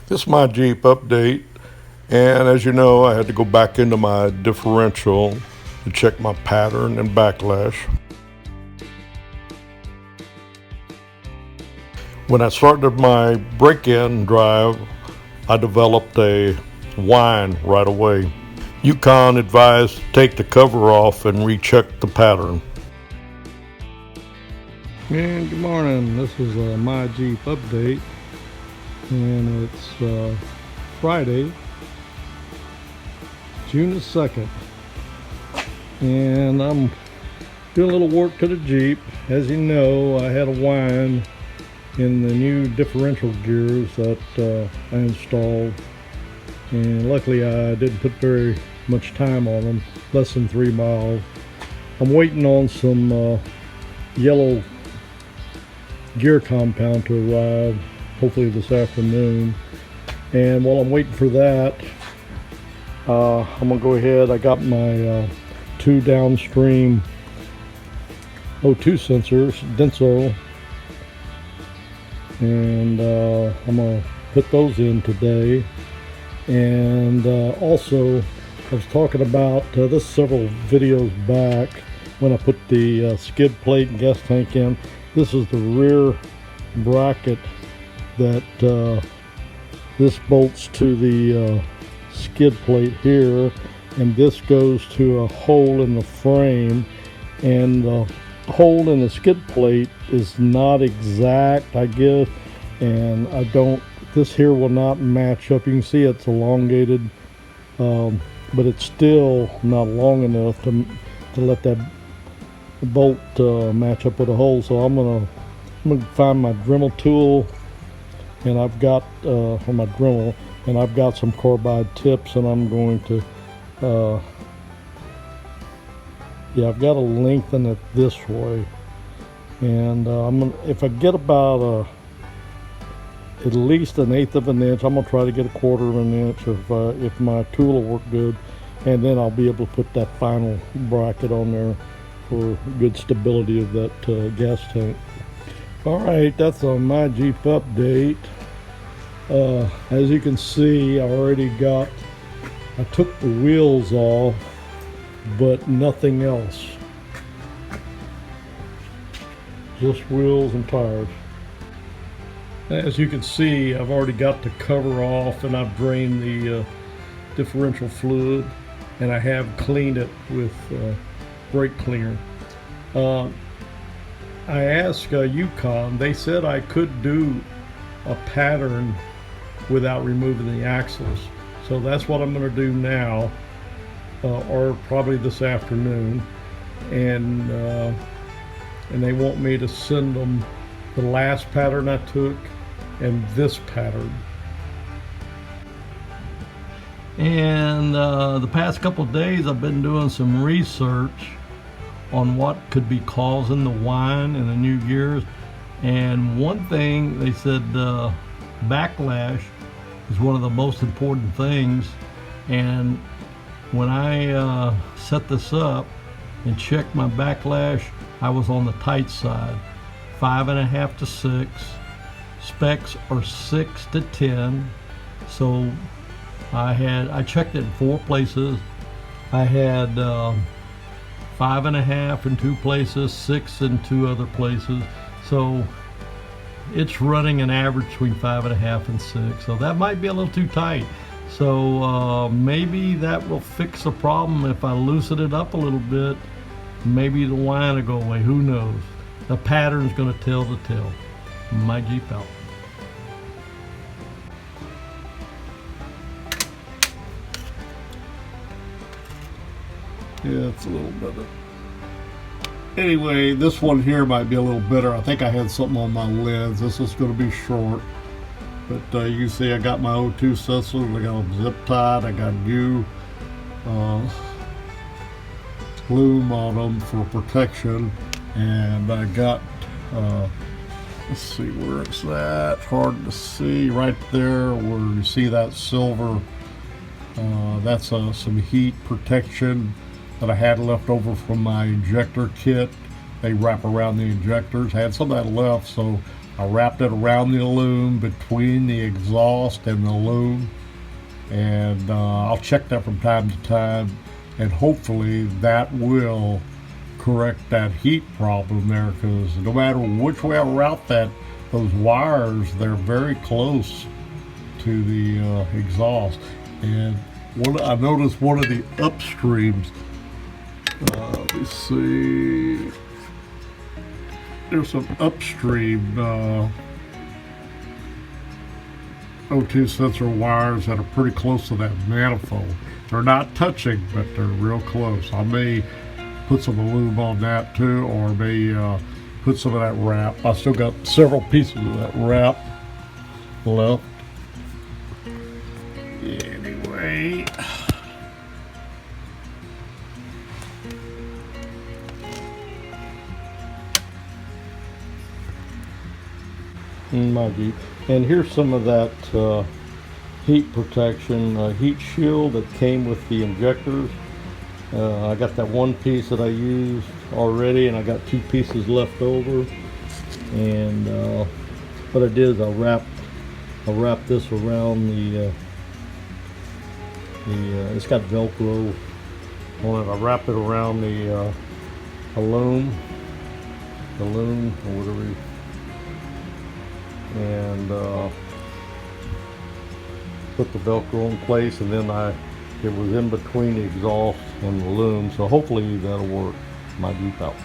This is my Jeep update, and as you know, I had to go back into my differential to check my pattern and backlash. When I started my break-in drive, I developed a whine right away. Yukon advised to take the cover off and recheck the pattern. And good morning, this is my Jeep update, and it's Friday, June the 2nd, and I'm doing a little work to the Jeep. As you know, I had a whine in the new differential gears that I installed, and luckily I didn't put very much time on them, less than 3 miles. I'm waiting on some yellow gear compound to arrive, hopefully this afternoon. And while I'm waiting for that, I'm gonna go ahead. I got my 2 downstream O2 sensors, Denso, and I'm gonna put those in today. And also, I was talking about this several videos back when I put the skid plate and gas tank in. This is the rear bracket that this bolts to the skid plate here, and this goes to a hole in the frame, and the hole in the skid plate is not exact, I guess, and this here will not match up. You can see it's elongated, but it's still not long enough to let that bolt match up with a hole. So I'm gonna find my Dremel tool, and I've got for my Dremel, and I've got some carbide tips, and I'm going to I've got to lengthen it this way, and if I get about at least 1/8 of an inch, I'm gonna try to get 1/4 of an inch if my tool will work good, and then I'll be able to put that final bracket on there for good stability of that gas tank. All right, that's on my Jeep update. As you can see, I took the wheels off, but nothing else. Just wheels and tires. As you can see, I've already got the cover off, and I've drained the differential fluid, and I have cleaned it with brake cleaner. I asked Yukon. They said I could do a pattern without removing the axles, so that's what I'm going to do now, or probably this afternoon. And they want me to send them the last pattern I took and this pattern. And the past couple of days I've been doing some research on what could be causing the whine in the new gears, and one thing they said, backlash is one of the most important things. And when I set this up and checked my backlash, I was on the tight side, 5.5 to 6. Specs are 6 to 10. So I checked it in 4 places. I had 5.5 in 2 places, 6 in 2 other places. So it's running an average between 5.5 and 6. So that might be a little too tight. So maybe that will fix the problem if I loosen it up a little bit. Maybe the whine will go away. Who knows? The pattern's going to tell the tale. My Jeep out. Yeah, it's a little better. Anyway, this one here might be a little better. I think I had something on my lens. This is going to be short. But you can see I got my O2 sensors. I got them zip tied. I got glue on them for protection. And I got, let's see where it's at. Hard to see right there where you see that silver. That's some heat protection that I had left over from my injector kit. They wrap around the injectors. I had some of that left, so I wrapped it around the loom between the exhaust and the loom, and I'll check that from time to time, and hopefully that will correct that heat problem there, because no matter which way I route those wires, they're very close to the exhaust. And I noticed one of the upstreams, let me see, there's some upstream O2 sensor wires that are pretty close to that manifold. They're not touching, but they're real close. I may put some lube on that too, or may put some of that wrap. I still got several pieces of that wrap left. Anyway, in my Jeep. And here's some of that heat protection, heat shield that came with the injectors. I got that one piece that I used already, and I got 2 pieces left over. And what I did is I wrapped this around the it's got Velcro on it. I wrapped it around the loom or whatever, and put the Velcro in place, and then it was in between the exhaust and the loom, so hopefully that'll work my Jeep out.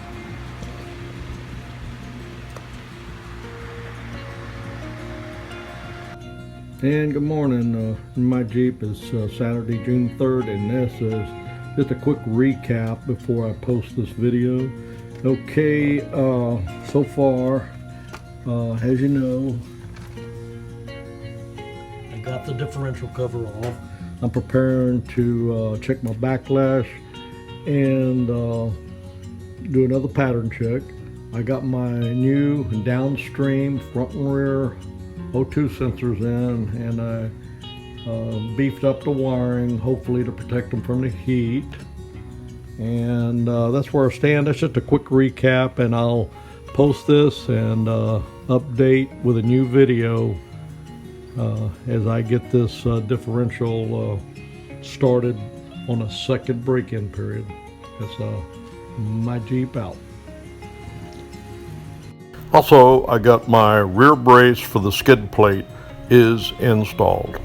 And good morning. My Jeep is Saturday, June 3rd, and this is just a quick recap before I post this video. Okay, so far, as you know, I got the differential cover off. I'm preparing to check my backlash and do another pattern check. I got my new downstream front and rear O2 sensors in, and I beefed up the wiring, hopefully to protect them from the heat. And that's where I stand. That's just a quick recap, and I'll post this and update with a new video as I get this differential started on a second break-in period. That's my Jeep out. also I got my rear brace for the skid plate is installed.